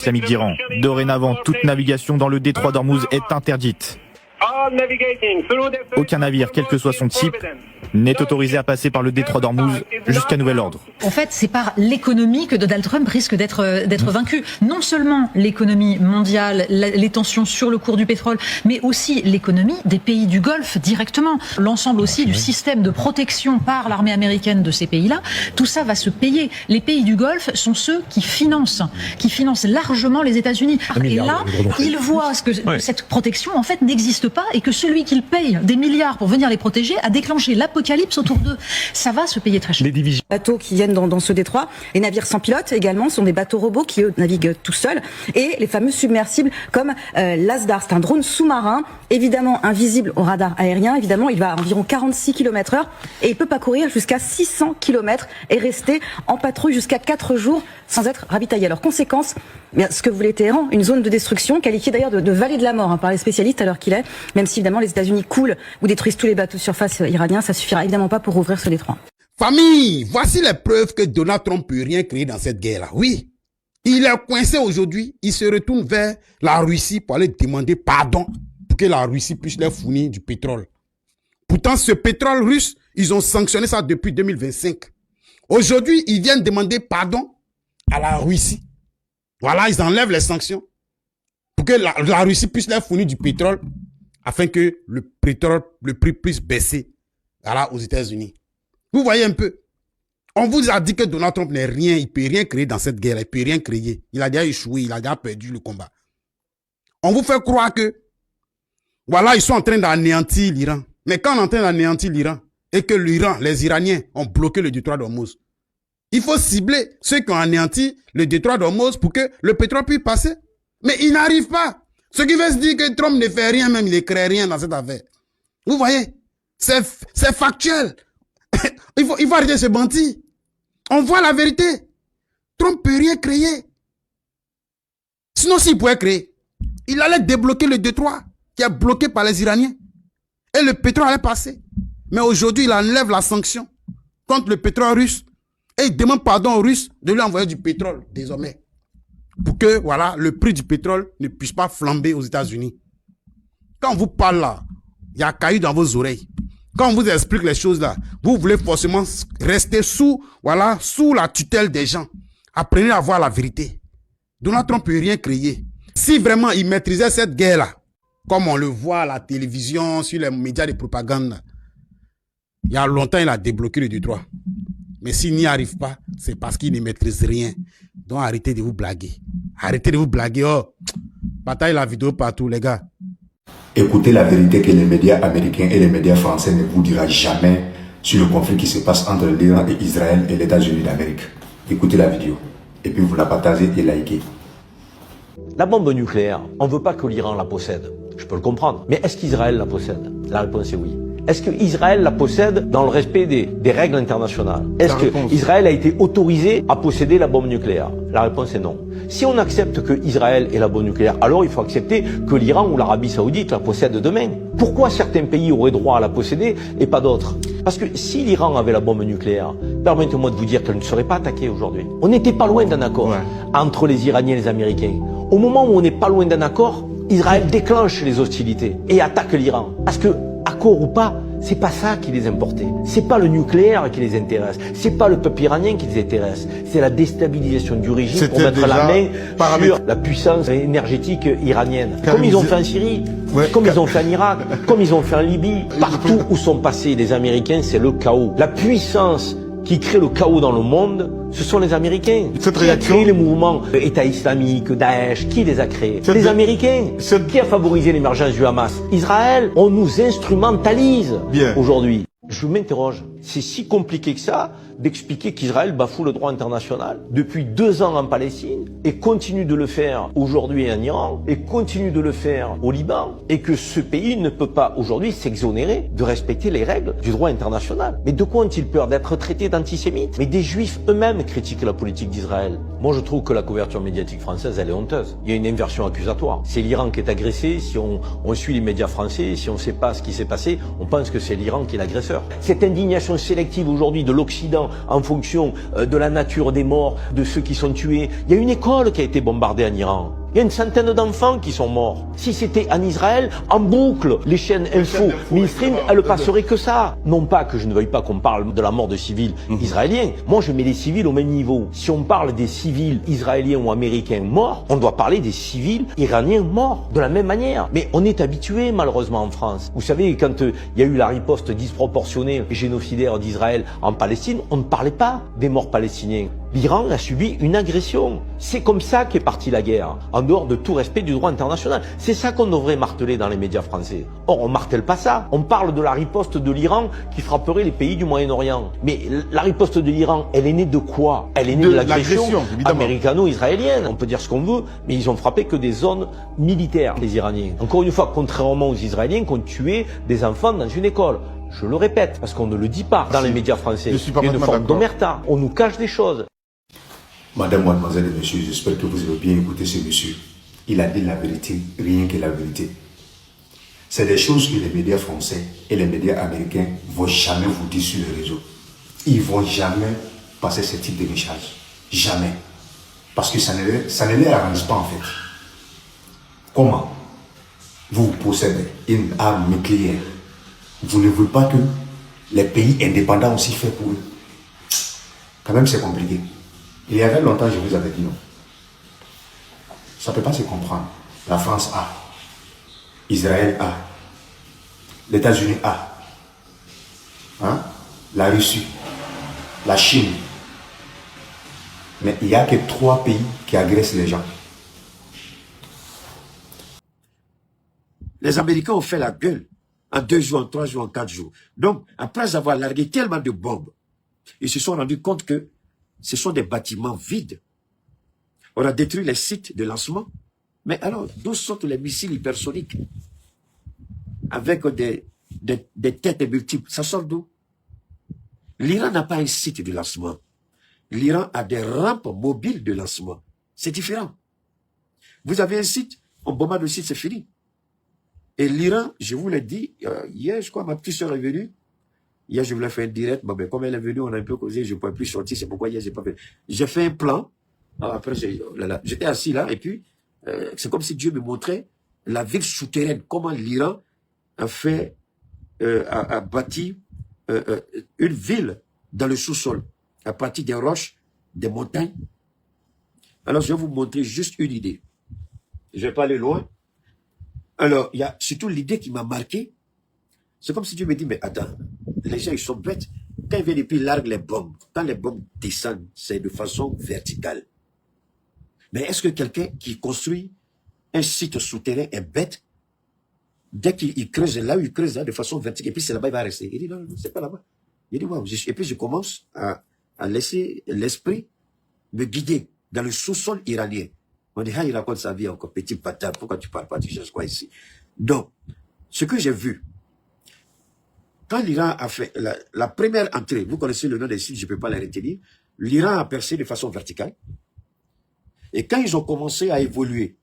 islamique d'Iran. Dorénavant, toute navigation dans le détroit d'Ormuz est interdite. Aucun navire, quel que soit son type, n'est autorisé à passer par le détroit d'Ormuz jusqu'à nouvel ordre. En fait, c'est par l'économie que Donald Trump risque d'être vaincu. Non seulement l'économie mondiale, les tensions sur le cours du pétrole, mais aussi l'économie des pays du Golfe directement. L'ensemble aussi du système de protection par l'armée américaine de ces pays-là, tout ça va se payer. Les pays du Golfe sont ceux qui financent largement les États-Unis. Et là, ils voient que cette protection, en fait, n'existe pas et que celui qui paye des milliards pour venir les protéger a déclenché l'apocalypse autour d'eux. Ça va se payer très cher. Les divisions. Bateaux qui viennent dans ce détroit, les navires sans pilote également sont des bateaux robots qui eux naviguent tout seuls, et les fameux submersibles comme l'Asdar, c'est un drone sous-marin, évidemment invisible au radar aérien, évidemment il va à environ 46 km/h et il peut parcourir jusqu'à 600 km et rester en patrouille jusqu'à 4 jours sans être ravitaillé. Alors conséquence, ce que voulait Téhéran, une zone de destruction qualifiée d'ailleurs de vallée de la mort par les spécialistes à l'heure qu'il est, même si évidemment les États-Unis coulent ou détruisent tous les bateaux de surface iraniens, ça suffira évidemment pas pour ouvrir ce détroit. Famille, voici les preuves que Donald Trump peut rien créer dans cette guerre-là. Oui, il est coincé aujourd'hui, il se retourne vers la Russie pour aller demander pardon pour que la Russie puisse leur fournir du pétrole. Pourtant, ce pétrole russe, ils ont sanctionné ça depuis 2025. Aujourd'hui, ils viennent demander pardon à la Russie. Voilà, ils enlèvent les sanctions pour que la Russie puisse leur fournir du pétrole afin que le pétrole, le prix puisse baisser, voilà, aux États-Unis. Vous voyez un peu. On vous a dit que Donald Trump n'est rien, il peut rien créer dans cette guerre, il peut rien créer. Il a déjà échoué, il a déjà perdu le combat. On vous fait croire que, voilà, ils sont en train d'anéantir l'Iran. Mais quand on est en train d'anéantir l'Iran, et que l'Iran, les Iraniens ont bloqué le détroit d'Ormuz, il faut cibler ceux qui ont anéanti le détroit d'Ormuz pour que le pétrole puisse passer. Mais ils n'arrivent pas. Ce qui veut se dire que Trump ne fait rien, même il ne crée rien dans cette affaire. Vous voyez, c'est factuel. Il faut arrêter ce bandit. On voit la vérité. Trump peut rien créer. Sinon, s'il pouvait créer, il allait débloquer le détroit qui est bloqué par les Iraniens. Et le pétrole allait passer. Mais aujourd'hui, il enlève la sanction contre le pétrole russe. Et il demande pardon aux Russes de lui envoyer du pétrole, désormais. Pour que, voilà, le prix du pétrole ne puisse pas flamber aux États-Unis. Quand on vous parle là, il y a caillou dans vos oreilles. Quand on vous explique les choses là, vous voulez forcément rester sous la tutelle des gens. Apprenez à voir la vérité. Donald Trump ne peut rien créer. Si vraiment il maîtrisait cette guerre-là, comme on le voit à la télévision, sur les médias de propagande, il y a longtemps, il a débloqué le détroit. Mais s'il n'y arrive pas, c'est parce qu'il ne maîtrise rien. Donc arrêtez de vous blaguer. Arrêtez de vous blaguer. Oh, bataille la vidéo partout, les gars. Écoutez la vérité que les médias américains et les médias français ne vous diront jamais sur le conflit qui se passe entre l'Iran et Israël et les États-Unis d'Amérique. Écoutez la vidéo et puis vous la partagez et likez. La bombe nucléaire, on ne veut pas que l'Iran la possède. Je peux le comprendre. Mais est-ce qu'Israël la possède? La réponse est oui. Est-ce qu'Israël la possède dans le respect des règles internationales? Est-ce qu'Israël a été autorisé à posséder la bombe nucléaire? La réponse est non. Si on accepte que Israël ait la bombe nucléaire, alors il faut accepter que l'Iran ou l'Arabie Saoudite la possède demain. Pourquoi certains pays auraient droit à la posséder et pas d'autres? Parce que si l'Iran avait la bombe nucléaire, permettez-moi de vous dire qu'elle ne serait pas attaquée aujourd'hui. On n'était pas loin d'un accord entre les Iraniens et les Américains. Au moment où on n'est pas loin d'un accord, Israël déclenche les hostilités et attaque l'Iran. Parce que, accord ou pas, c'est pas ça qui les importait. C'est pas le nucléaire qui les intéresse. C'est pas le peuple iranien qui les intéresse. C'est la déstabilisation du régime pour mettre la main sur la puissance énergétique iranienne. Comme ils ont fait en Syrie, comme ils ont fait en Irak, comme ils ont fait en Libye. Partout où sont passés les Américains, c'est le chaos. La puissance qui crée le chaos dans le monde, ce sont les Américains. Qui a créé les mouvements État islamique, Daesh, qui les a créés? Les Américains. Qui a favorisé l'émergence du Hamas? Israël. On nous instrumentalise aujourd'hui. Je m'interroge, c'est si compliqué que ça d'expliquer qu'Israël bafoue le droit international depuis 2 ans en Palestine et continue de le faire aujourd'hui en Iran et continue de le faire au Liban et que ce pays ne peut pas aujourd'hui s'exonérer de respecter les règles du droit international. Mais de quoi ont-ils peur? D'être traités d'antisémites? Mais des juifs eux-mêmes critiquent la politique d'Israël. Moi je trouve que la couverture médiatique française elle est honteuse. Il y a une inversion accusatoire. C'est l'Iran qui est agressé, si on suit les médias français, si on ne sait pas ce qui s'est passé, on pense que c'est l'Iran qui est l'agresseur. Cette indignation sélective aujourd'hui de l'Occident en fonction de la nature des morts, de ceux qui sont tués. Il y a une école qui a été bombardée en Iran. Il y a une centaine d'enfants qui sont morts. Si c'était en Israël, en boucle, les chaînes info, mainstream, elles passeraient que ça. Non pas que je ne veuille pas qu'on parle de la mort de civils israéliens. Moi, je mets les civils au même niveau. Si on parle des civils israéliens ou américains morts, on doit parler des civils iraniens morts de la même manière. Mais on est habitué, malheureusement, en France. Vous savez, quand il y a eu la riposte disproportionnée et génocidaire d'Israël en Palestine, on ne parlait pas des morts palestiniens. L'Iran a subi une agression. C'est comme ça qu'est partie la guerre, en dehors de tout respect du droit international. C'est ça qu'on devrait marteler dans les médias français. Or, on martèle pas ça. On parle de la riposte de l'Iran qui frapperait les pays du Moyen-Orient. Mais la riposte de l'Iran, elle est née de quoi? Elle est née de l'agression américano-israélienne. On peut dire ce qu'on veut, mais ils ont frappé que des zones militaires, les Iraniens. Encore une fois, contrairement aux Israéliens qui ont tué des enfants dans une école. Je le répète, parce qu'on ne le dit pas dans les médias français. Il y a une forme d'omerta. On nous cache des choses. Madame, mademoiselle et monsieur, j'espère que vous avez bien écouté ce monsieur. Il a dit la vérité, rien que la vérité. C'est des choses que les médias français et les médias américains ne vont jamais vous dire sur les réseaux. Ils ne vont jamais passer ce type de message. Jamais. Parce que ça ne les arrange pas en fait. Comment vous possédez une arme nucléaire? Vous ne voulez pas que les pays indépendants aussi fassent pour eux? Quand même, c'est compliqué. Il y avait longtemps, je vous avais dit non. Ça ne peut pas se comprendre. La France a. Israël a. Les États-Unis a. Hein? La Russie. La Chine. Mais il n'y a que 3 pays qui agressent les gens. Les Américains ont fait la gueule en 2 jours, en 3 jours, en 4 jours. Donc, après avoir largué tellement de bombes, ils se sont rendus compte que ce sont des bâtiments vides. On a détruit les sites de lancement. Mais alors, d'où sortent les missiles hypersoniques? Avec des têtes multiples. Ça sort d'où? L'Iran n'a pas un site de lancement. L'Iran a des rampes mobiles de lancement. C'est différent. Vous avez un site, on bombarde le site, c'est fini. Et l'Iran, je vous l'ai dit, hier, je crois, ma petite soeur est venue. Hier, je voulais faire un direct. Bon, ben, comme elle est venue, on a un peu causé, je ne pouvais plus sortir. C'est pourquoi hier, j'ai pas fait. J'ai fait un plan. Alors après, j'étais assis là, et puis, c'est comme si Dieu me montrait la ville souterraine, comment l'Iran a fait, a bâti une ville dans le sous-sol, à partir des roches, des montagnes. Alors, je vais vous montrer juste une idée. Je ne vais pas aller loin. Alors, il y a surtout l'idée qui m'a marqué. C'est comme si Dieu me dit, mais attends, les gens, ils sont bêtes. Quand ils viennent et puis ils larguent les bombes, quand les bombes descendent, c'est de façon verticale. Mais est-ce que quelqu'un qui construit un site souterrain est bête? Dès qu'il creuse là où il creuse là, de façon verticale, et puis c'est là-bas, il va rester. Il dit, non, non, c'est pas là-bas. Il dit, waouh. Et puis je commence à laisser l'esprit me guider dans le sous-sol iranien. On dit, ah, il raconte sa vie encore, petit bâtard, pourquoi tu parles pas, tu cherches quoi ici? Donc, ce que j'ai vu, quand l'Iran a fait la première entrée, vous connaissez le nom des sites, je ne peux pas les retenir, l'Iran a percé de façon verticale. Et quand ils ont commencé à évoluer,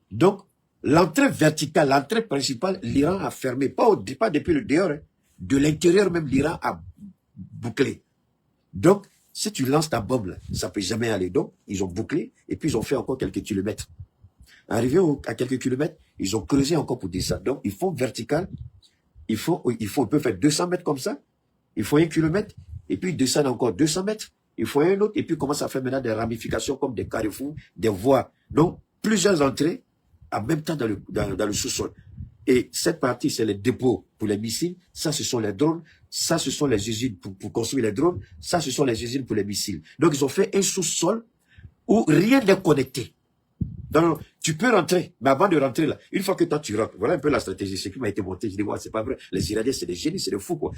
donc, l'entrée verticale, l'entrée principale, l'Iran a fermé, pas depuis le dehors, hein, de l'intérieur même, l'Iran a bouclé. Donc, si tu lances ta bombe, là, ça ne peut jamais aller. Donc, ils ont bouclé, et puis ils ont fait encore quelques kilomètres. Arrivé à quelques kilomètres, ils ont creusé encore pour descendre. Donc, ils font vertical, ils peuvent faire 200 mètres comme ça, ils font 1 kilomètre, et puis ils descendent encore 200 mètres, ils font un autre, et puis ils commencent à faire maintenant des ramifications comme des carrefours, des voies. Donc, plusieurs entrées, en même temps dans le sous-sol. Et cette partie, c'est les dépôts pour les missiles, ça, ce sont les drones, ça, ce sont les usines pour construire les drones, ça, ce sont les usines pour les missiles. Donc, ils ont fait un sous-sol où rien n'est connecté. Donc, tu peux rentrer, mais avant de rentrer là, une fois que toi tu rentres, voilà un peu la stratégie, ce qui m'a été montée, je dis, ouais, c'est pas vrai, les Iraniens c'est des génies, c'est des fous, quoi.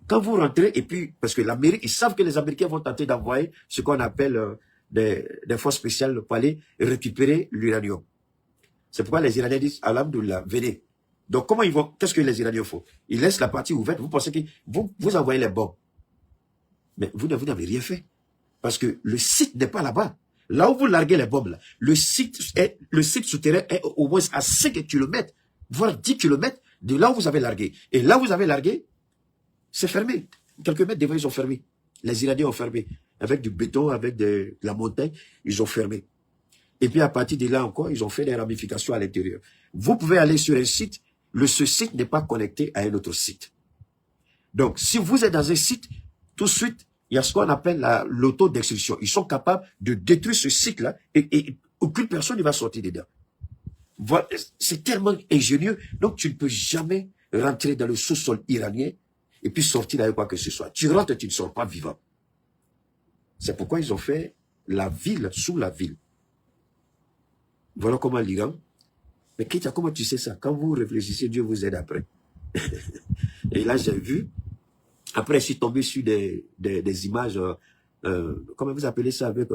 Quand vous rentrez, et puis, parce que l'Amérique, ils savent que les Américains vont tenter d'envoyer ce qu'on appelle des forces spéciales pour aller récupérer l'uranium. C'est pourquoi les Iraniens disent, alhamdoulilah, venez. Donc, comment ils vont, qu'est-ce que les Iraniens font? Ils laissent la partie ouverte, vous pensez que vous envoyez les bombes. Mais vous n'avez rien fait. Parce que le site n'est pas là-bas. Là où vous larguez les bombes, là, le site souterrain est au moins à 5 km, voire 10 km de là où vous avez largué. Et là où vous avez largué, c'est fermé. Quelques mètres devant, ils ont fermé. Les Iraniens ont fermé. Avec du béton, avec de la montagne, ils ont fermé. Et puis à partir de là encore, ils ont fait des ramifications à l'intérieur. Vous pouvez aller sur un site, ce site n'est pas connecté à un autre site. Donc, si vous êtes dans un site, tout de suite, il y a ce qu'on appelle l'auto-destruction. Ils sont capables de détruire ce site-là et aucune personne ne va sortir dedans. Voilà, c'est tellement ingénieux. Donc, tu ne peux jamais rentrer dans le sous-sol iranien et puis sortir avec quoi que ce soit. Tu rentres et tu ne sors pas vivant. C'est pourquoi ils ont fait la ville sous la ville. Voilà comment l'Iran. Mais Keita, comment tu sais ça? Quand vous réfléchissez, Dieu vous aide après. Et là, j'ai vu. Après, je suis tombé sur des images. Comment vous appelez ça avec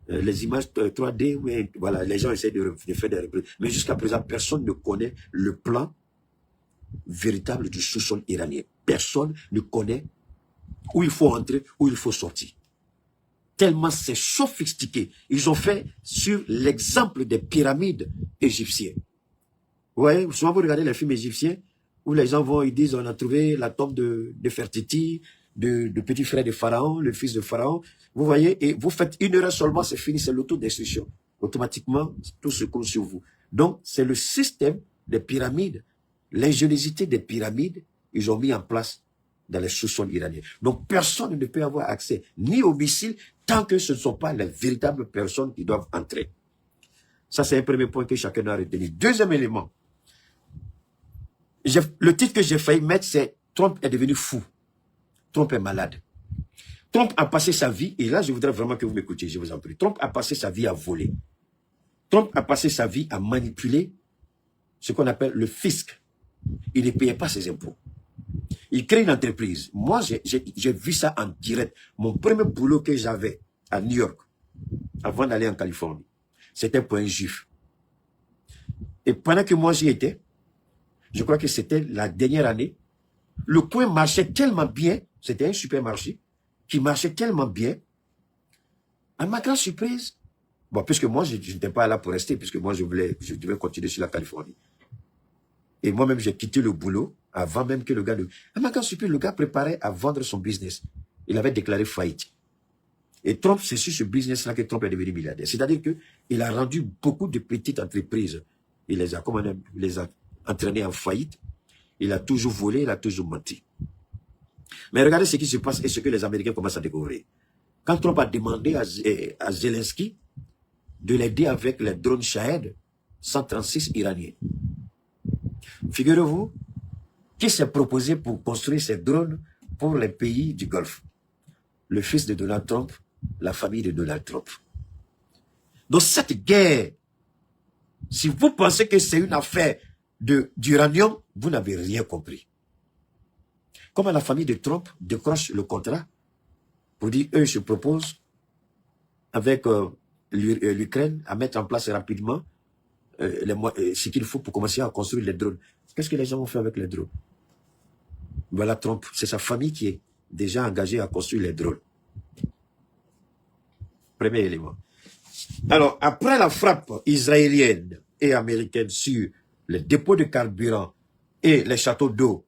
les images 3D? Mais voilà, les gens essaient de faire des reprises. Mais jusqu'à présent, personne ne connaît le plan véritable du sous-sol iranien. Personne ne connaît où il faut entrer, où il faut sortir. Tellement c'est sophistiqué. Ils ont fait sur l'exemple des pyramides égyptiennes. Vous voyez, souvent vous regardez les films égyptiens où les gens vont, ils disent, on a trouvé la tombe de Fertiti, de petit frère de Pharaon, le fils de Pharaon. Vous voyez, et vous faites une heure seulement, c'est fini, c'est l'autodestruction. Automatiquement, tout se coule sur vous. Donc, c'est le système des pyramides, l'ingéniosité des pyramides, ils ont mis en place dans les sous-sols iraniens. Donc, personne ne peut avoir accès ni aux missiles tant que ce ne sont pas les véritables personnes qui doivent entrer. Ça, c'est un premier point que chacun doit retenir. Deuxième élément, le titre que j'ai failli mettre, c'est « Trump est devenu fou ». Trump est malade. Trump a passé sa vie, et là, je voudrais vraiment que vous m'écoutiez, je vous en prie. Trump a passé sa vie à voler. Trump a passé sa vie à manipuler ce qu'on appelle le fisc. Il ne payait pas ses impôts. Il crée une entreprise. Moi, j'ai vu ça en direct. Mon premier boulot que j'avais à New York, avant d'aller en Californie, c'était pour un juif. Et pendant que moi j'y étais, je crois que c'était la dernière année, le coin marchait tellement bien, c'était un supermarché, qui marchait tellement bien. À ma grande surprise, bon, puisque moi, je n'étais pas là pour rester, puisque moi, je devais continuer sur la Californie. Et moi-même, j'ai quitté le boulot avant même que le gars... À ma grande surprise, le gars préparait à vendre son business. Il avait déclaré faillite. Et Trump, c'est sur ce business-là que Trump est devenu milliardaire. C'est-à-dire qu'il a rendu beaucoup de petites entreprises. Il les a entraînées en faillite. Il a toujours volé, il a toujours menti. Mais regardez ce qui se passe et ce que les Américains commencent à découvrir. Quand Trump a demandé à Zelensky de l'aider avec les drones Shahed 136 iraniens, figurez-vous qui s'est proposé pour construire ces drones pour les pays du Golfe? Le fils de Donald Trump, la famille de Donald Trump. Donc cette guerre, si vous pensez que c'est une affaire d'uranium, vous n'avez rien compris. Comment la famille de Trump décroche le contrat pour dire, eux se proposent avec l'Ukraine à mettre en place rapidement ce qu'il faut pour commencer à construire les drones. Qu'est-ce que les gens ont fait avec les drones? Voilà Trump, c'est sa famille qui est déjà engagée à construire les drones. Premier élément. Alors, après la frappe israélienne et américaine sur les dépôts de carburant et les châteaux d'eau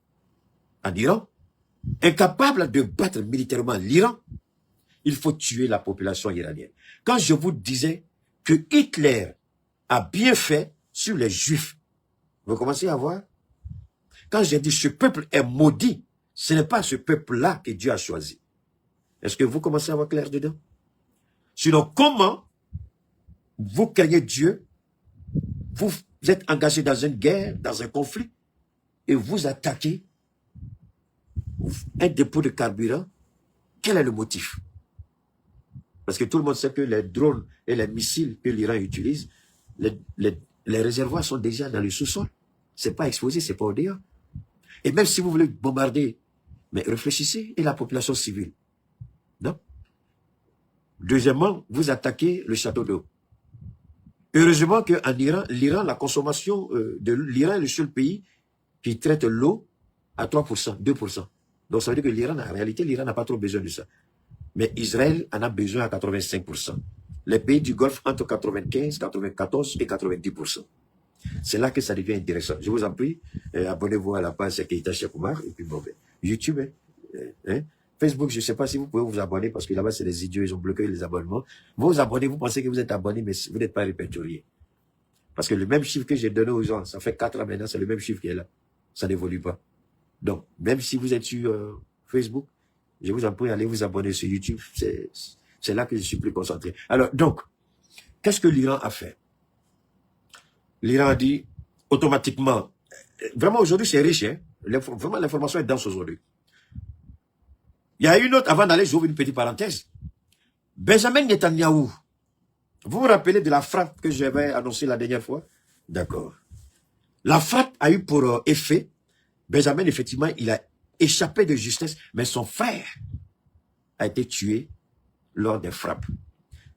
en Iran, incapable de battre militairement l'Iran, il faut tuer la population iranienne. Quand je vous disais que Hitler a bien fait sur les Juifs, vous commencez à voir? Quand j'ai dit ce peuple est maudit, ce n'est pas ce peuple-là que Dieu a choisi. Est-ce que vous commencez à voir clair dedans? Sinon, comment vous craignez Dieu, vous êtes engagé dans une guerre, dans un conflit, et vous attaquez un dépôt de carburant? Quel est le motif? Parce que tout le monde sait que les drones et les missiles que l'Iran utilise, les réservoirs sont déjà dans le sous-sol. C'est pas exposé, c'est pas au dehors. Et même si vous voulez bombarder, mais réfléchissez, et la population civile? Non. Deuxièmement, vous attaquez le château d'eau. Heureusement qu'en Iran, la consommation de l'Iran est le seul pays qui traite l'eau à 3%, 2%. Donc ça veut dire que l'Iran, en réalité, l'Iran n'a pas trop besoin de ça. Mais Israël en a besoin à 85%. Les pays du Golfe entre 95, 94 et 90%. C'est là que ça devient intéressant. Je vous en prie, abonnez-vous à la page Keita Cheikh Oumar, et puis bon, YouTube, Facebook, je ne sais pas si vous pouvez vous abonner parce que là-bas, c'est des idiots, ils ont bloqué les abonnements. Vous vous abonnez, vous pensez que vous êtes abonné, mais vous n'êtes pas répertorié. Parce que le même chiffre que j'ai donné aux gens, ça fait 4 ans maintenant, c'est le même chiffre qui est là. Ça n'évolue pas. Donc, même si vous êtes sur Facebook, je vous en prie, allez vous abonner sur YouTube. C'est là que je suis plus concentré. Alors, donc, qu'est-ce que l'Iran a fait? L'Iran a dit, automatiquement, vraiment aujourd'hui c'est riche, hein? Vraiment l'information est dense aujourd'hui. Il y a une autre, avant d'aller, j'ouvre une petite parenthèse. Benjamin Netanyahou, vous vous rappelez de la frappe que j'avais annoncée la dernière fois? D'accord. La frappe a eu pour effet, Benjamin, effectivement, il a échappé de justesse, mais son frère a été tué lors des frappes.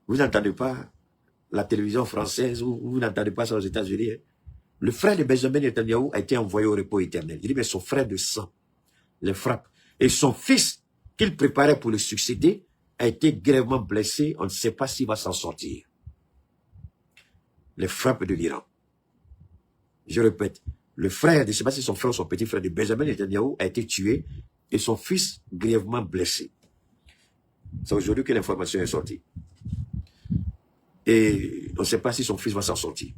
Vous n'entendez pas la télévision française, ou vous n'entendez pas ça aux États-Unis. Hein? Le frère de Benjamin Netanyahou a été envoyé au repos éternel. Il dit, mais son frère de sang, les frappes. Et son fils, qu'il préparait pour le succéder, a été grièvement blessé. On ne sait pas s'il va s'en sortir. Les frappes de l'Iran. Je répète, le frère, je ne sais pas si son frère ou son petit frère de Benjamin Netanyahou a été tué et son fils grièvement blessé. C'est aujourd'hui que l'information est sortie. Et on ne sait pas si son fils va s'en sortir.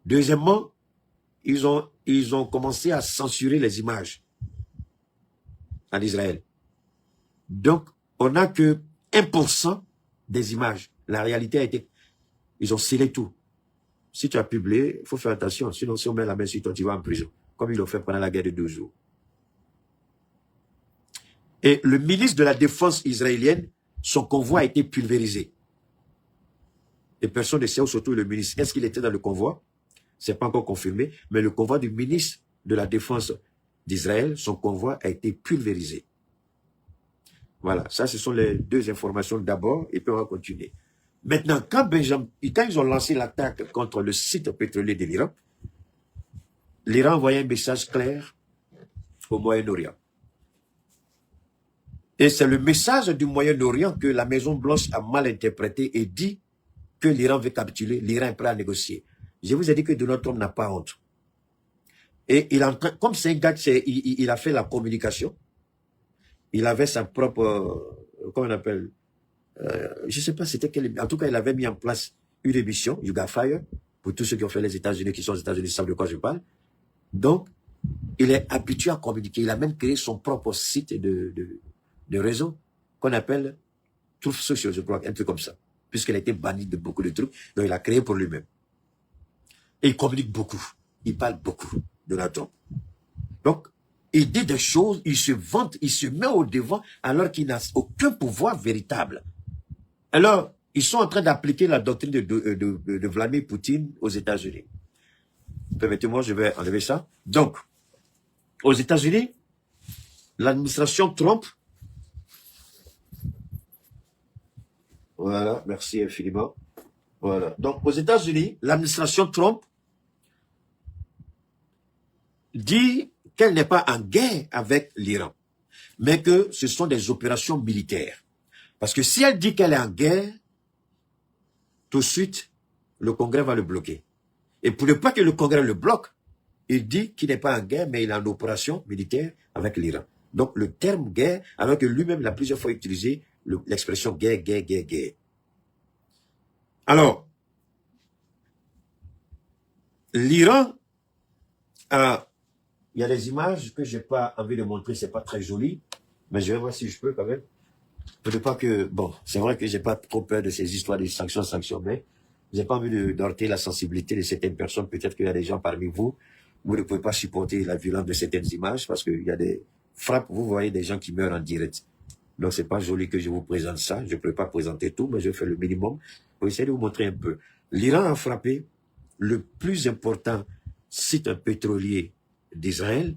Deuxièmement, ils ont commencé à censurer les images en Israël. Donc, on n'a que 1% des images. La réalité a été... Ils ont scellé tout. Si tu as publié, il faut faire attention. Sinon, si on met la main sur toi, tu vas en prison. Comme ils l'ont fait pendant la guerre de 12 jours. Et le ministre de la Défense israélienne, son convoi a été pulvérisé. Et personne ne sait où surtout le ministre. Est-ce qu'il était dans le convoi? Ce n'est pas encore confirmé. Mais le convoi du ministre de la Défense d'Israël, son convoi a été pulvérisé. Voilà, ça ce sont les deux informations d'abord, et puis on va continuer. Maintenant, quand ils ont lancé l'attaque contre le site pétrolier de l'Iran, l'Iran envoyait un message clair au Moyen-Orient. Et c'est le message du Moyen-Orient que la Maison-Blanche a mal interprété et dit que l'Iran veut capituler, l'Iran est prêt à négocier. Je vous ai dit que Donald Trump n'a pas honte. Et il est en train, comme c'est un gars, il a fait la communication. Il avait sa propre, comment on appelle, je ne sais pas c'était quelle, en tout cas il avait mis en place une émission, Yuga Fire, pour tous ceux qui ont fait les États-Unis, qui sont aux États-Unis, savent de quoi je parle. Donc, il est habitué à communiquer. Il a même créé son propre site de réseau, qu'on appelle Truth Social, je crois, un truc comme ça. Puisqu'il a été banni de beaucoup de trucs, donc il a créé pour lui-même. Et il communique beaucoup. Il parle beaucoup de la Trump. Donc, il dit des choses, il se vante, il se met au devant alors qu'il n'a aucun pouvoir véritable. Alors, ils sont en train d'appliquer la doctrine de Vladimir Poutine aux États-Unis. Permettez-moi, je vais enlever ça. Donc, aux États-Unis, l'administration Trump, voilà, merci infiniment. Voilà. Donc, aux États-Unis, l'administration Trump dit qu'elle n'est pas en guerre avec l'Iran, mais que ce sont des opérations militaires. Parce que si elle dit qu'elle est en guerre, tout de suite, le Congrès va le bloquer. Et pour ne pas que le Congrès le bloque, il dit qu'il n'est pas en guerre, mais il est en opération militaire avec l'Iran. Donc le terme guerre, alors que lui-même l'a plusieurs fois utilisé, l'expression guerre, guerre, guerre, guerre. Alors, l'Iran a... Il y a des images que je n'ai pas envie de montrer, c'est pas très joli, mais je vais voir si je peux quand même. Pour ne pas que, bon, c'est vrai que j'ai pas trop peur de ces histoires de sanctions, mais j'ai pas envie de heurter la sensibilité de certaines personnes. Peut-être qu'il y a des gens parmi vous, vous ne pouvez pas supporter la violence de certaines images parce qu'il y a des frappes, vous voyez des gens qui meurent en direct. Donc c'est pas joli que je vous présente ça, je ne peux pas présenter tout, mais je fais le minimum pour essayer de vous montrer un peu. L'Iran a frappé le plus important site pétrolier d'Israël,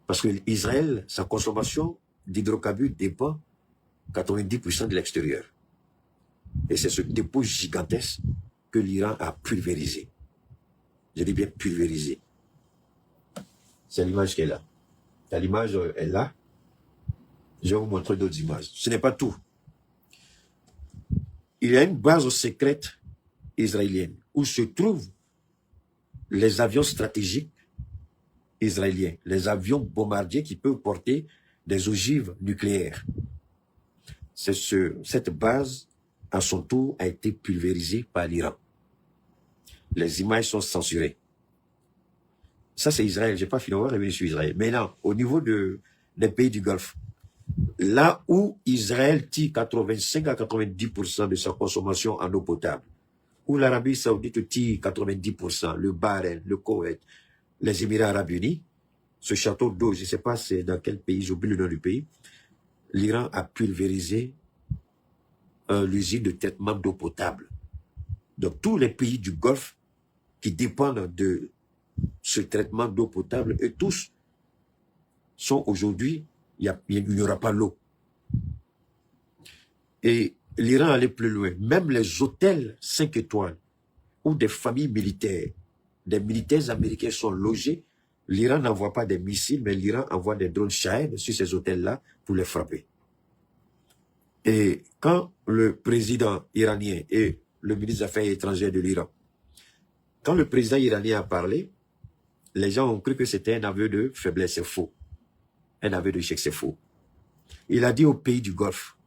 parce que Israël, sa consommation d'hydrocarbures dépend 90% de l'extérieur. Et c'est ce dépôt gigantesque que l'Iran a pulvérisé. Je dis bien pulvérisé. C'est l'image qui est là. L'image est là. Je vais vous montrer d'autres images. Ce n'est pas tout. Il y a une base secrète israélienne où se trouvent les avions stratégiques israéliens, les avions bombardiers qui peuvent porter des ogives nucléaires. Cette base, à son tour, a été pulvérisée par l'Iran. Les images sont censurées. Ça, c'est Israël. J'ai pas fini, on va revenir sur Israël. Maintenant, au niveau des pays du Golfe, là où Israël tire 85 à 90% de sa consommation en eau potable, où l'Arabie Saoudite tire 90%, le Bahreïn, le Koweït, les Émirats Arabes Unis, ce château d'eau, je ne sais pas c'est dans quel pays, j'oublie le nom du pays, l'Iran a pulvérisé l'usine de traitement d'eau potable. Donc tous les pays du Golfe qui dépendent de ce traitement d'eau potable, et tous sont aujourd'hui, il n'y aura pas l'eau. Et l'Iran allait plus loin. Même les hôtels 5 étoiles où des familles militaires, des militaires américains sont logés, l'Iran n'envoie pas des missiles, mais l'Iran envoie des drones Shahed sur ces hôtels-là pour les frapper. Et quand le président iranien et le ministre des Affaires étrangères de l'Iran, quand le président iranien a parlé, les gens ont cru que c'était un aveu de faiblesse, c'est faux. Un aveu d'échec, c'est faux. Il a dit aux pays du Golfe,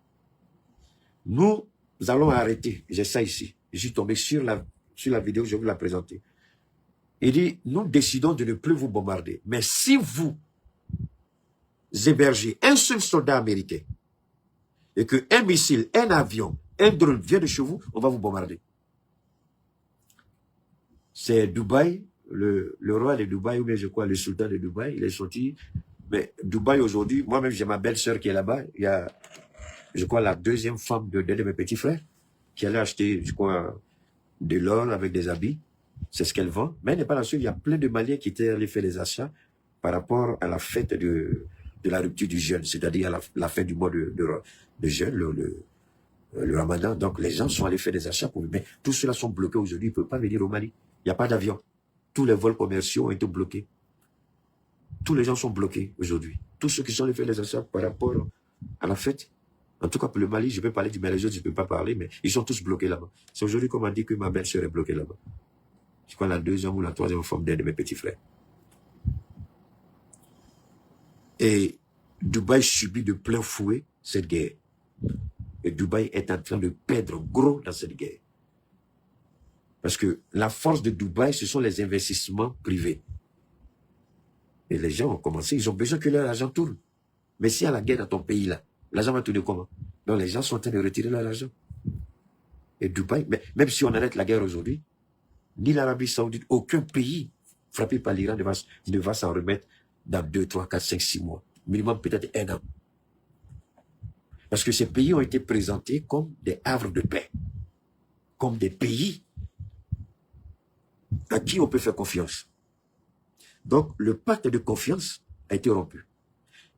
nous allons arrêter, j'ai ça ici, je suis tombé sur la vidéo, je vais vous la présenter. Il dit, nous décidons de ne plus vous bombarder, mais si vous hébergez un seul soldat américain, et qu'un missile, un avion, un drone vient de chez vous, on va vous bombarder. C'est Dubaï, le roi de Dubaï, ou bien je crois le sultan de Dubaï, il est sorti. Mais Dubaï aujourd'hui, moi-même j'ai ma belle-sœur qui est là-bas. Il y a, je crois, la deuxième femme d'un de mes petits frères qui allait acheter, je crois, de l'or avec des habits. C'est ce qu'elle vend. Mais elle n'est pas la seule. Il y a plein de Maliens qui étaient allés faire des achats par rapport à la fête de la rupture du jeûne, c'est-à-dire à la fin du mois de jeûne, le ramadan. Donc les gens sont allés faire des achats pour lui. Mais tous ceux-là sont bloqués aujourd'hui. Ils ne peuvent pas venir au Mali. Il n'y a pas d'avion. Tous les vols commerciaux ont été bloqués. Tous les gens sont bloqués aujourd'hui. Tous ceux qui sont allés faire les achats par rapport à la fête. En tout cas, pour le Mali, je peux parler du Mali, les autres, je ne peux pas parler, mais ils sont tous bloqués là-bas. C'est aujourd'hui qu'on m'a dit que ma belle-sœur est bloquée là-bas. Je crois la deuxième ou la troisième femme d'un de mes petits frères. Et Dubaï subit de plein fouet cette guerre. Et Dubaï est en train de perdre gros dans cette guerre. Parce que la force de Dubaï, ce sont les investissements privés. Et les gens ont commencé, ils ont besoin que leur argent tourne. Mais s'il y a la guerre dans ton pays là, l'argent va tourner comment? Donc les gens sont en train de retirer leur argent. Et Dubaï, même si on arrête la guerre aujourd'hui, ni l'Arabie Saoudite, aucun pays frappé par l'Iran ne va s'en remettre dans 2, 3, 4, 5, 6 mois. Minimum peut-être 1 an. Parce que ces pays ont été présentés comme des havres de paix. Comme des pays à qui on peut faire confiance. Donc, le pacte de confiance a été rompu.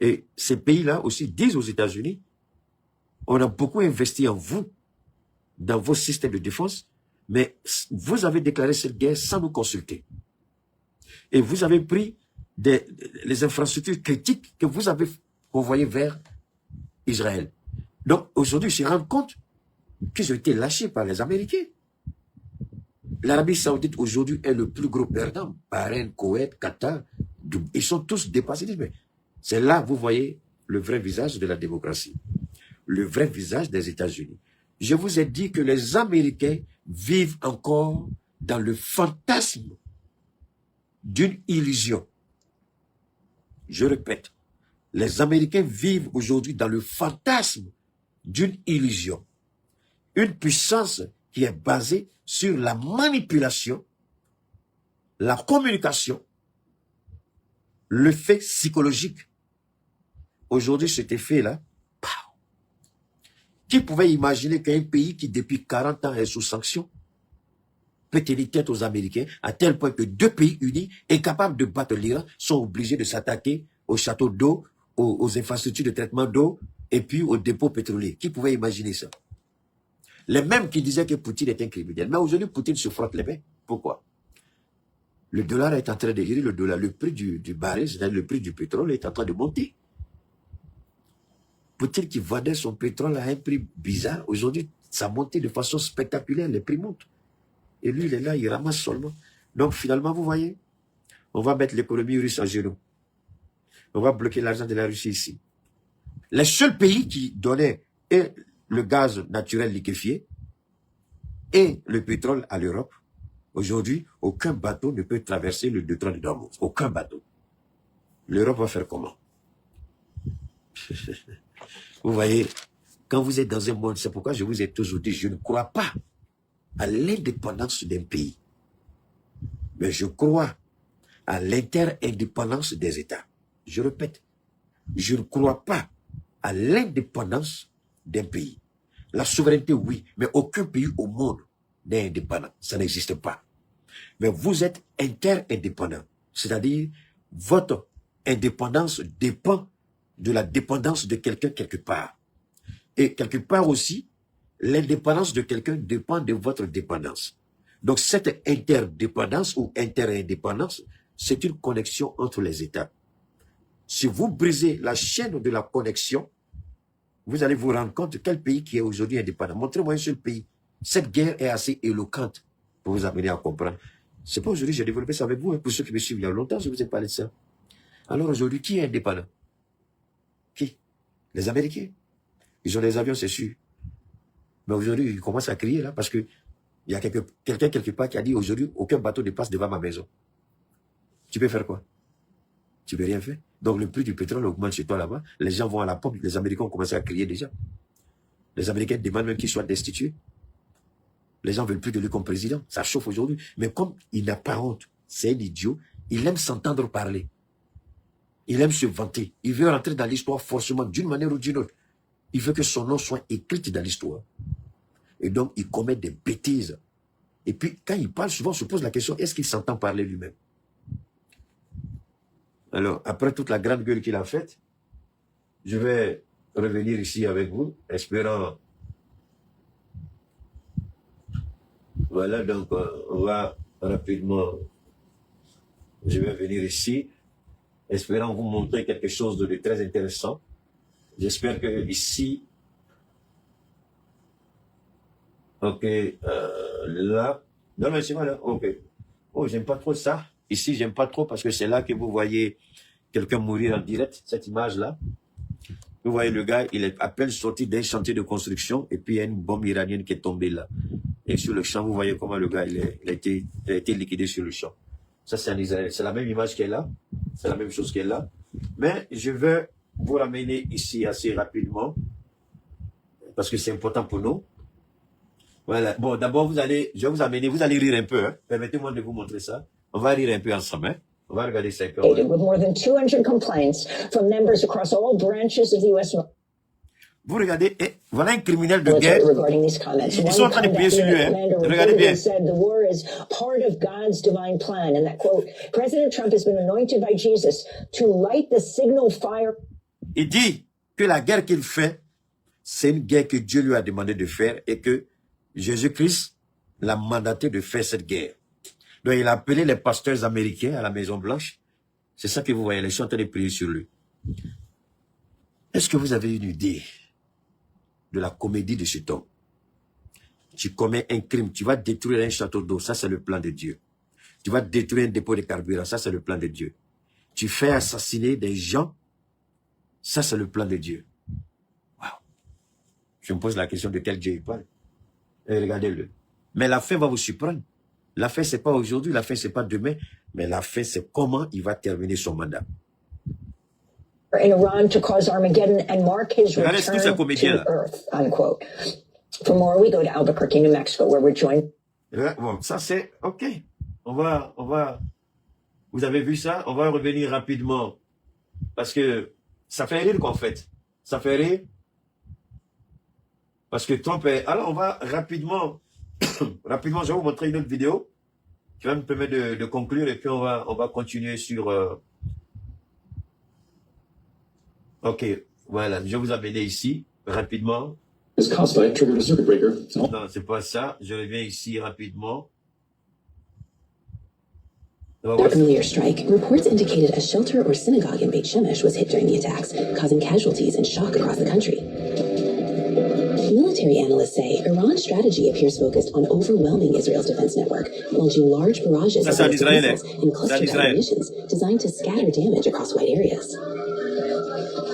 Et ces pays-là aussi disent aux États-Unis, on a beaucoup investi en vous, dans vos systèmes de défense, mais vous avez déclaré cette guerre sans nous consulter. Et vous avez pris les infrastructures critiques que vous avez envoyées vers Israël. Donc, aujourd'hui, ils se rendent compte qu'ils ont été lâchés par les Américains. L'Arabie Saoudite aujourd'hui est le plus gros perdant. Bahreïn, Koweït, Qatar, ils sont tous dépassés. Mais c'est là, vous voyez, le vrai visage de la démocratie. Le vrai visage des États-Unis. Je vous ai dit que les Américains vivent encore dans le fantasme d'une illusion. Je répète, les Américains vivent aujourd'hui dans le fantasme d'une illusion. Une puissance qui est basée sur la manipulation, la communication, le fait psychologique. Aujourd'hui, cet effet-là, qui pouvait imaginer qu'un pays qui depuis 40 ans est sous sanction peut tenir tête aux Américains à tel point que 2 pays unis, incapables de battre l'Iran, sont obligés de s'attaquer aux châteaux d'eau, aux infrastructures de traitement d'eau et puis aux dépôts pétroliers. Qui pouvait imaginer ça? Les mêmes qui disaient que Poutine est un criminel. Mais aujourd'hui, Poutine se frotte les mains. Pourquoi? Le dollar est en train de gérer le dollar. Le prix du baril, c'est-à-dire le prix du pétrole, est en train de monter. Poutine qui vendait son pétrole à un prix bizarre, aujourd'hui, ça a monté de façon spectaculaire, les prix montent. Et lui, il est là, il ramasse seulement. Donc finalement, vous voyez, on va mettre l'économie russe en genoux. On va bloquer l'argent de la Russie ici. Les seuls pays qui donnaient et le gaz naturel liquéfié et le pétrole à l'Europe, aujourd'hui, aucun bateau ne peut traverser le détroit de Dormuz. Aucun bateau. L'Europe va faire comment? Vous voyez, quand vous êtes dans un monde, c'est pourquoi je vous ai toujours dit, je ne crois pas à l'indépendance d'un pays. Mais je crois à l'inter-indépendance des États. Je répète, je ne crois pas à l'indépendance d'un pays. La souveraineté, oui, mais aucun pays au monde n'est indépendant. Ça n'existe pas. Mais vous êtes inter-indépendant. C'est-à-dire, votre indépendance dépend de la dépendance de quelqu'un quelque part. Et quelque part aussi, l'indépendance de quelqu'un dépend de votre dépendance. Donc cette interdépendance ou interindépendance, c'est une connexion entre les États. Si vous brisez la chaîne de la connexion, vous allez vous rendre compte de quel pays qui est aujourd'hui indépendant. Montrez-moi un seul pays. Cette guerre est assez éloquente pour vous amener à comprendre. C'est pas aujourd'hui, j'ai développé ça avec vous. Pour ceux qui me suivent il y a longtemps, je vous ai parlé de ça. Alors aujourd'hui, qui est indépendant? Qui? Les Américains. Ils ont des avions, c'est sûr. Mais aujourd'hui, ils commencent à crier là parce que il y a quelqu'un quelque part qui a dit aujourd'hui, aucun bateau ne passe devant ma maison. Tu peux faire quoi? Tu peux rien faire. Donc le prix du pétrole augmente chez toi là-bas. Les gens vont à la pompe. Les Américains ont commencé à crier déjà. Les Américains demandent même qu'il soit destitué. Les gens veulent plus de lui comme président. Ça chauffe aujourd'hui. Mais comme il n'a pas honte, c'est un idiot, il aime s'entendre parler. Il aime se vanter. Il veut rentrer dans l'histoire forcément d'une manière ou d'une autre. Il veut que son nom soit écrit dans l'histoire. Et donc, il commet des bêtises. Et puis, quand il parle, souvent, on se pose la question, est-ce qu'il s'entend parler lui-même? Alors, après toute la grande gueule qu'il a faite, je vais revenir ici avec vous, espérant... Voilà, donc, on va rapidement... Je vais venir ici, espérant vous montrer quelque chose de très intéressant. J'espère que ici... Ok, là, non mais c'est mal, ok. Oh, j'aime pas trop ça. Ici, j'aime pas trop parce que c'est là que vous voyez quelqu'un mourir en direct, cette image-là. Vous voyez le gars, il est à peine sorti d'un chantier de construction et puis il y a une bombe iranienne qui est tombée là. Et sur le champ, vous voyez comment le gars, il a été liquidé sur le champ. Ça, c'est en Israël. C'est la même image qui est là. C'est la même chose qui est là. Mais je veux vous ramener ici assez rapidement parce que c'est important pour nous. Voilà. Bon, d'abord, je vais vous amener, vous allez rire un peu. Hein. Permettez-moi de vous montrer ça. On va rire un peu ensemble. Hein. On va regarder ça un peu. With more than 200 complaints from members across all branches of the U.S. Vous regardez, et voilà un criminel de guerre. Ils sont en train de prier sur lui. Hein. Regardez bien. Said the war is part of God's divine plan, and that quote, President Trump has been anointed by Jesus to light the signal fire. Il dit que la guerre qu'il fait, c'est une guerre que Dieu lui a demandé de faire et que Jésus-Christ l'a mandaté de faire cette guerre. Donc, il a appelé les pasteurs américains à la Maison-Blanche. C'est ça que vous voyez, les gens sont en train de prier sur lui. Est-ce que vous avez une idée de la comédie de cet homme? Tu commets un crime, tu vas détruire un château d'eau, ça c'est le plan de Dieu. Tu vas détruire un dépôt de carburant, ça c'est le plan de Dieu. Tu fais assassiner des gens, ça c'est le plan de Dieu. Waouh! Je me pose la question de quel Dieu il parle. Et regardez-le. Mais la fin va vous surprendre. La fin, c'est pas aujourd'hui, la fin, c'est pas demain, mais la fin, c'est comment il va terminer son mandat. In Iran to cause Armageddon and mark his Regardez ce que c'est comédien là. Earth, unquote. For more, we go to Albuquerque, New Mexico, where we're joined. Bon, ça c'est, ok. On va, vous avez vu ça? On va revenir rapidement. Parce que ça fait rire qu'en fait. Ça fait rire. Parce que Trump est... Alors, on va rapidement, rapidement, je vais vous montrer une autre vidéo qui va me permettre de conclure et puis on va continuer sur... Ok, voilà, je vais vous amener ici, rapidement. Non, c'est pas ça. Je reviens ici rapidement. After the airstrike, reports indicated a shelter or synagogue in Beit Shemesh was hit during the attacks, causing casualties and shock across the country. Military analysts say Iran's strategy appears focused on overwhelming Israel's defense network, launching large barrages of missiles and cluster munitions designed to scatter damage across wide areas.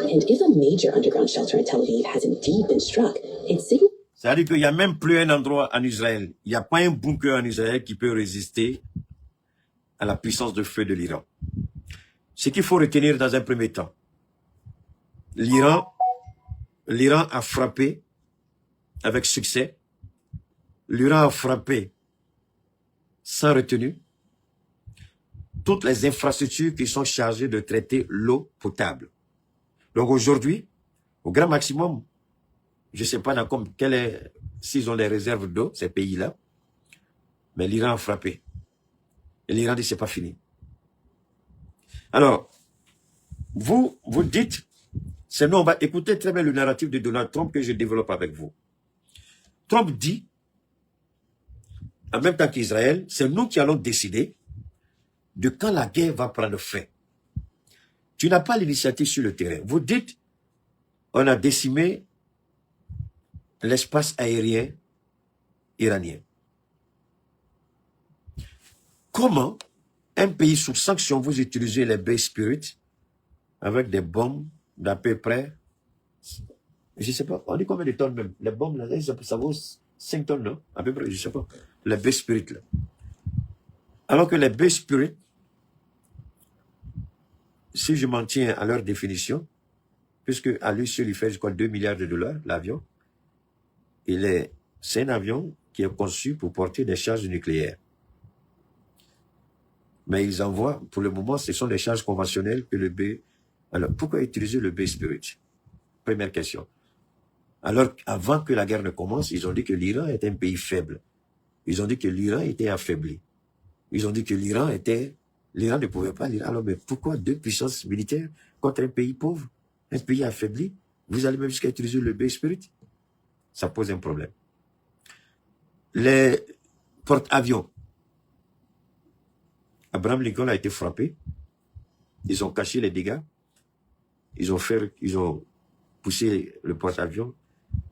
And if a major underground shelter in Tel Aviv has indeed been struck, it signals. C'est-à-dire qu'il n'y a même plus un endroit en Israël. Il n'y a pas un bunker en Israël qui peut résister à la puissance de feu de l'Iran. Ce qu'il faut retenir dans un premier temps, l'Iran a frappé avec succès. L'Iran a frappé sans retenue toutes les infrastructures qui sont chargées de traiter l'eau potable. Donc aujourd'hui, au grand maximum, je ne sais pas s'ils ont des réserves d'eau, ces pays-là, mais l'Iran a frappé. Et l'Iran dit c'est pas fini. Alors, vous dites, c'est nous, on va écouter très bien le narratif de Donald Trump que je développe avec vous. Trump dit, en même temps qu'Israël, c'est nous qui allons décider de quand la guerre va prendre fin. Tu n'as pas l'initiative sur le terrain. Vous dites, on a décimé l'espace aérien iranien. Comment un pays sous sanction, vous utilisez les base spirit avec des bombes d'à peu près, je ne sais pas, on dit combien de tonnes même. Les bombes, là, ça vaut 5 tonnes, non? À peu près, je ne sais pas. Les base spirit, là. Alors que les base spirit, si je m'en tiens à leur définition, puisque à lui seul, il fait, je crois, 2 milliards de dollars, l'avion, c'est un avion qui est conçu pour porter des charges nucléaires. Mais ils envoient, pour le moment, ce sont des charges conventionnelles que le B. Alors, pourquoi utiliser le base spirit? Première question. Alors, avant que la guerre ne commence, ils ont dit que l'Iran était un pays faible. Ils ont dit que l'Iran était affaibli. Ils ont dit que l'Iran ne pouvait pas lire. Alors, mais pourquoi deux puissances militaires contre un pays pauvre, un pays affaibli? Vous allez même jusqu'à utiliser le base spirit? Ça pose un problème. Les porte-avions. Abraham Lincoln a été frappé. Ils ont caché les dégâts. Ils ont poussé le porte-avions.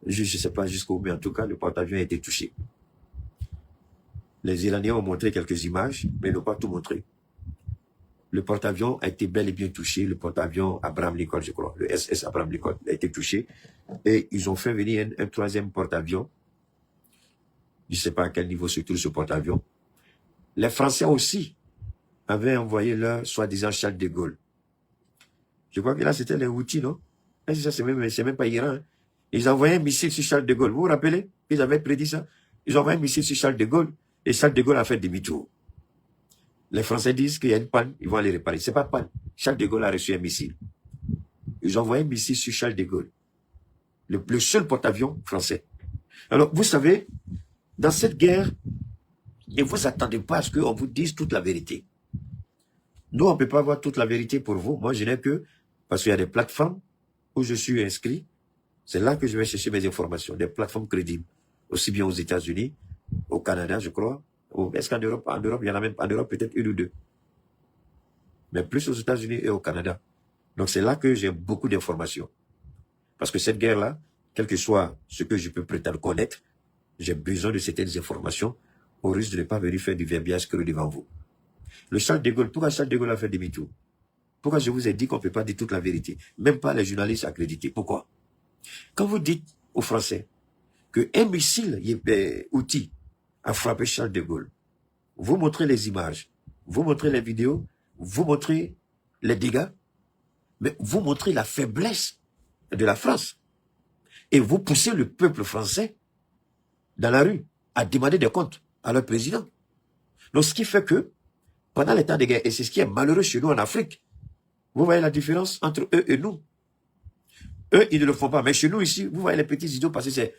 Je ne sais pas jusqu'où, mais en tout cas, le porte-avions a été touché. Les Iraniens ont montré quelques images, mais ils n'ont pas tout montré. Le porte-avions a été bel et bien touché. Le porte-avions Abraham Lincoln, je crois. Le SS Abraham Lincoln a été touché. Et ils ont fait venir un troisième porte-avions. Je ne sais pas à quel niveau se trouve ce porte-avions. Les Français aussi avaient envoyé leur soi-disant Charles de Gaulle. Je crois que là, c'était les Houthis, non? Et ça, c'est même pas Iran. Hein. Ils envoyaient un missile sur Charles de Gaulle. Vous vous rappelez? Ils avaient prédit ça. Ils ont envoyé un missile sur Charles de Gaulle. Et Charles de Gaulle a fait demi-tour. Les Français disent qu'il y a une panne, ils vont aller réparer. C'est pas panne. Charles de Gaulle a reçu un missile. Ils ont envoyé un missile sur Charles de Gaulle. Le seul porte-avions français. Alors, vous savez, dans cette guerre, ne vous attendez pas à ce qu'on vous dise toute la vérité. Nous, on ne peut pas avoir toute la vérité pour vous. Moi, je n'ai que, parce qu'il y a des plateformes où je suis inscrit, c'est là que je vais chercher mes informations, des plateformes crédibles, aussi bien aux États-Unis, au Canada, je crois. Est-ce qu'en Europe, il y en a même, en Europe, peut-être une ou deux. Mais plus aux États-Unis et au Canada. Donc, c'est là que j'ai beaucoup d'informations. Parce que cette guerre-là, quel que soit ce que je peux prétendre connaître, j'ai besoin de certaines informations au risque de ne pas venir faire du verbiage cru devant vous. Le Charles de Gaulle, pourquoi Charles de Gaulle a fait demi-tour? Pourquoi je vous ai dit qu'on ne peut pas dire toute la vérité? Même pas les journalistes accrédités. Pourquoi? Quand vous dites aux Français qu'un missile outil a frappé Charles de Gaulle, vous montrez les images, vous montrez les vidéos, vous montrez les dégâts, mais vous montrez la faiblesse de la France. Et vous poussez le peuple français dans la rue à demander des comptes à leur président. Donc, ce qui fait que, pendant les temps de guerre, et c'est ce qui est malheureux chez nous en Afrique, vous voyez la différence entre eux et nous. Eux, ils ne le font pas. Mais chez nous ici, vous voyez les petits idiots passer c'est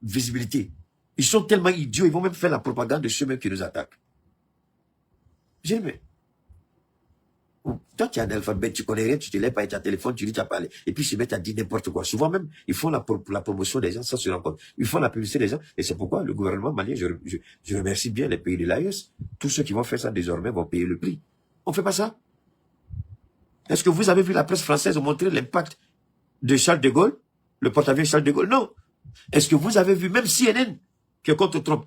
visibilité. Ils sont tellement idiots, ils vont même faire la propagande de ceux-mêmes qui nous attaquent. J'ai dit, mais toi, tu es un alphabet, tu connais rien, tu te lèves pas avec ta téléphone, tu dis, tu as parlé. Et puis, ils se mettent à dire n'importe quoi. Souvent même, ils font la promotion des gens sans se rendre compte. Ils font la publicité des gens. Et c'est pourquoi le gouvernement malien, je remercie bien les pays de l'AES. Tous ceux qui vont faire ça désormais vont payer le prix. On ne fait pas ça. Est-ce que vous avez vu la presse française montrer l'impact de Charles de Gaulle, le porte-avions Charles de Gaulle? Non. Est-ce que vous avez vu même CNN, qui est contre Trump,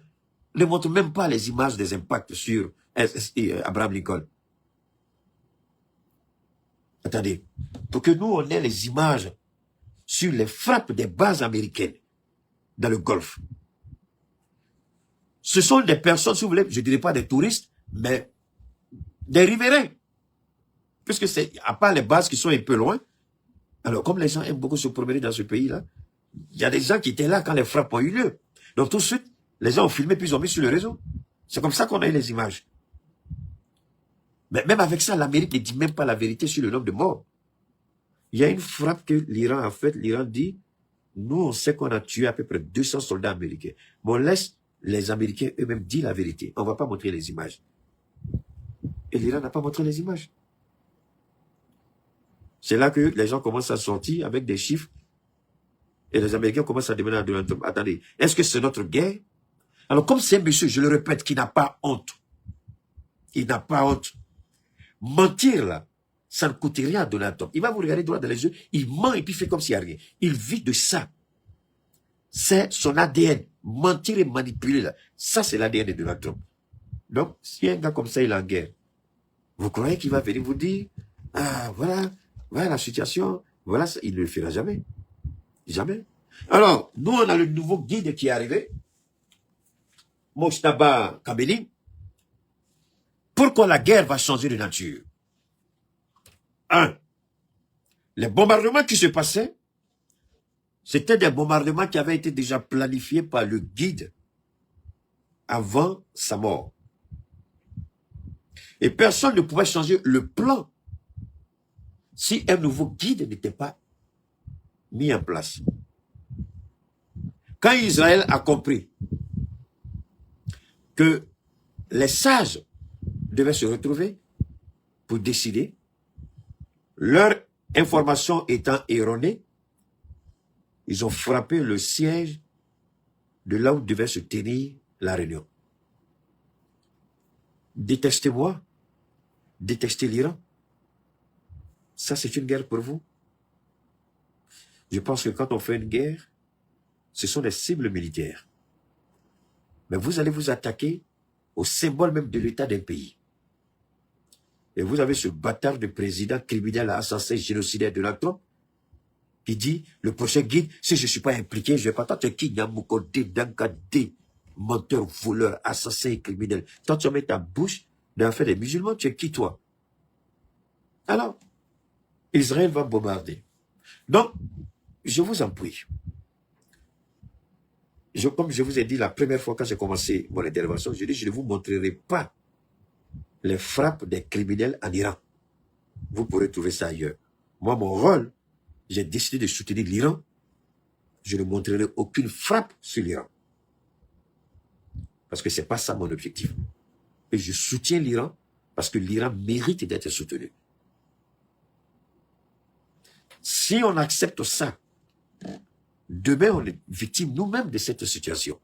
ne montre même pas les images des impacts sur Abraham Lincoln? Attendez, pour que nous, on ait les images sur les frappes des bases américaines dans le Golfe. Ce sont des personnes, si vous voulez, je ne dirais pas des touristes, mais des riverains. Puisque c'est, à part les bases qui sont un peu loin, alors comme les gens aiment beaucoup se promener dans ce pays-là, il y a des gens qui étaient là quand les frappes ont eu lieu. Donc tout de suite, les gens ont filmé puis ils ont mis sur le réseau. C'est comme ça qu'on a eu les images. Mais même avec ça, l'Amérique ne dit même pas la vérité sur le nombre de morts. Il y a une frappe que l'Iran a faite. L'Iran dit, nous on sait qu'on a tué à peu près 200 soldats américains. Mais on laisse les Américains eux-mêmes dire la vérité. On ne va pas montrer les images. Et l'Iran n'a pas montré les images. C'est là que les gens commencent à sortir avec des chiffres. Et les Américains commencent à demander à Donald Trump, attendez, est-ce que c'est notre guerre? Alors comme c'est un monsieur, je le répète, qui n'a pas honte. Il n'a pas honte. Mentir là, ça ne coûte rien à Donald Trump. Il va vous regarder droit dans les yeux, il ment et puis il fait comme s'il n'y a rien. Il vit de ça. C'est son ADN. Mentir et manipuler là. Ça c'est l'ADN de Donald Trump. Donc, si un gars comme ça il est en guerre, vous croyez qu'il va venir vous dire, ah voilà la situation, voilà ça. Il ne le fera jamais. Jamais. Alors, nous, on a le nouveau guide qui est arrivé. Mojtaba Kameli. Pourquoi la guerre va changer de nature? 1. Les bombardements qui se passaient, c'était des bombardements qui avaient été déjà planifiés par le guide avant sa mort. Et personne ne pouvait changer le plan si un nouveau guide n'était pas mis en place. Quand Israël a compris que les sages devaient se retrouver pour décider, leur information étant erronée, ils ont frappé le siège de là où devait se tenir la réunion. Détestez-moi, détestez l'Iran. Ça, c'est une guerre pour vous. Je pense que quand on fait une guerre, ce sont des cibles militaires. Mais vous allez vous attaquer au symbole même de l'état d'un pays. Et vous avez ce bâtard de président criminel, assassin, génocidaire de Donald Trump, qui dit, le prochain guide, si je ne suis pas impliqué, je ne vais pas t'entendre qui Nyamukodé, Dankadé, menteur, voleur, assassin et criminel. Quand tu mets ta bouche dans l'affaire des musulmans, tu es qui toi? Alors, Israël va bombarder. Donc, je vous en prie. Comme je vous ai dit la première fois quand j'ai commencé mon intervention, je dis, je ne vous montrerai pas les frappes des criminels en Iran. Vous pourrez trouver ça ailleurs. Moi, mon rôle, j'ai décidé de soutenir l'Iran. Je ne montrerai aucune frappe sur l'Iran. Parce que ce n'est pas ça mon objectif. Et je soutiens l'Iran parce que l'Iran mérite d'être soutenu. Si on accepte ça, demain on est victime nous-mêmes de cette situation.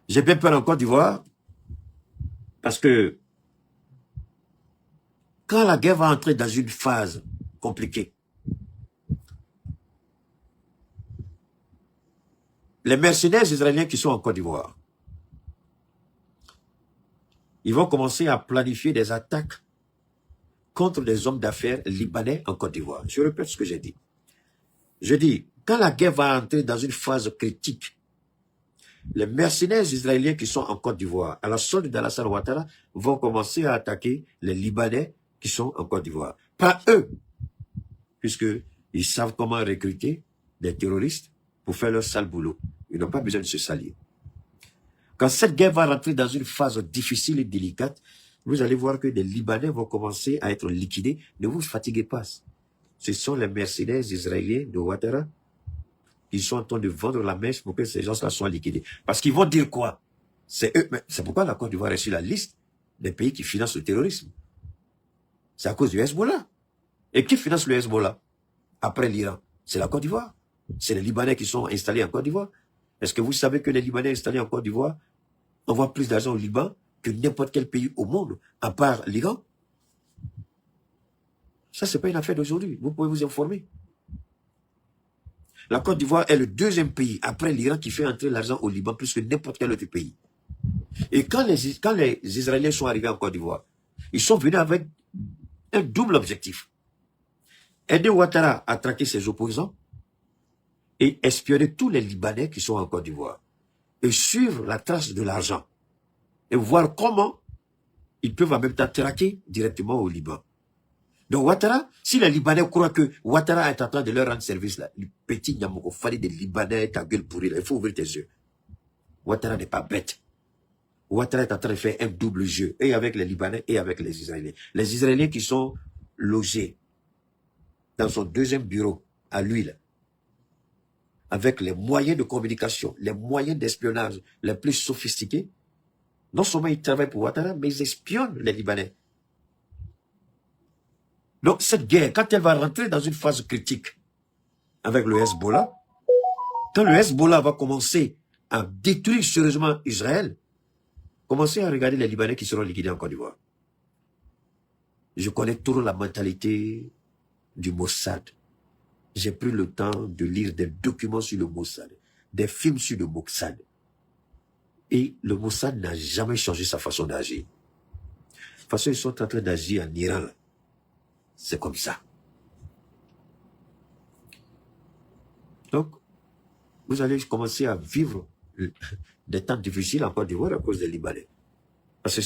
J'ai bien peur en Côte d'Ivoire parce que quand la guerre va entrer dans une phase compliquée, les mercenaires israéliens qui sont en Côte d'Ivoire, ils vont commencer à planifier des attaques contre des hommes d'affaires libanais en Côte d'Ivoire. Je répète ce que j'ai dit. Je dis, quand la guerre va entrer dans une phase critique, les mercenaires israéliens qui sont en Côte d'Ivoire, à la solde d'Alassane Ouattara, vont commencer à attaquer les Libanais qui sont en Côte d'Ivoire. Pas eux, puisqu'ils savent comment recruter des terroristes pour faire leur sale boulot. Ils n'ont pas besoin de se salir. Quand cette guerre va rentrer dans une phase difficile et délicate, vous allez voir que des Libanais vont commencer à être liquidés. Ne vous fatiguez pas. Ce sont les mercenaires israéliens de Ouattara qui sont en train de vendre la mèche pour que ces gens-là soient liquidés. Parce qu'ils vont dire quoi? C'est eux. C'est pourquoi la Côte d'Ivoire est sur la liste des pays qui financent le terrorisme. C'est à cause du Hezbollah. Et qui finance le Hezbollah après l'Iran? C'est la Côte d'Ivoire. C'est les Libanais qui sont installés en Côte d'Ivoire. Est-ce que vous savez que les Libanais installés en Côte d'Ivoire envoient plus d'argent au Liban que n'importe quel pays au monde, à part l'Iran? Ça, c'est pas une affaire d'aujourd'hui. Vous pouvez vous informer. La Côte d'Ivoire est le deuxième pays, après l'Iran, qui fait entrer l'argent au Liban plus que n'importe quel autre pays. Et quand les Israéliens sont arrivés en Côte d'Ivoire, Ils sont venus avec un double objectif. Aider Ouattara à traquer ses opposants et espionner tous les Libanais qui sont en Côte d'Ivoire. Et suivre la trace de l'argent. Et voir comment ils peuvent en même temps traquer directement au Liban. Donc Ouattara, si les Libanais croient que Ouattara est en train de leur rendre service, là, le petit Nyamoko Fali des Libanais, ta gueule pourrie, là, il faut ouvrir tes yeux. Ouattara n'est pas bête. Ouattara est en train de faire un double jeu, et avec les Libanais et avec les Israéliens. Les Israéliens qui sont logés dans son deuxième bureau, à lui, là, avec les moyens de communication, les moyens d'espionnage les plus sophistiqués. Non seulement ils travaillent pour Ouattara, mais ils espionnent les Libanais. Donc cette guerre, quand elle va rentrer dans une phase critique avec le Hezbollah, quand le Hezbollah va commencer à détruire sérieusement Israël, commencez à regarder les Libanais qui seront liquidés en Côte d'Ivoire. Je connais toujours la mentalité du Mossad. J'ai pris le temps de lire des documents sur le Mossad, des films sur le Mossad. Et le Mossad n'a jamais changé sa façon d'agir. De toute façon, ils sont en train d'agir en Iran. C'est comme ça. Donc, vous allez commencer à vivre des temps difficiles en Côte d'Ivoire à cause des Libanais.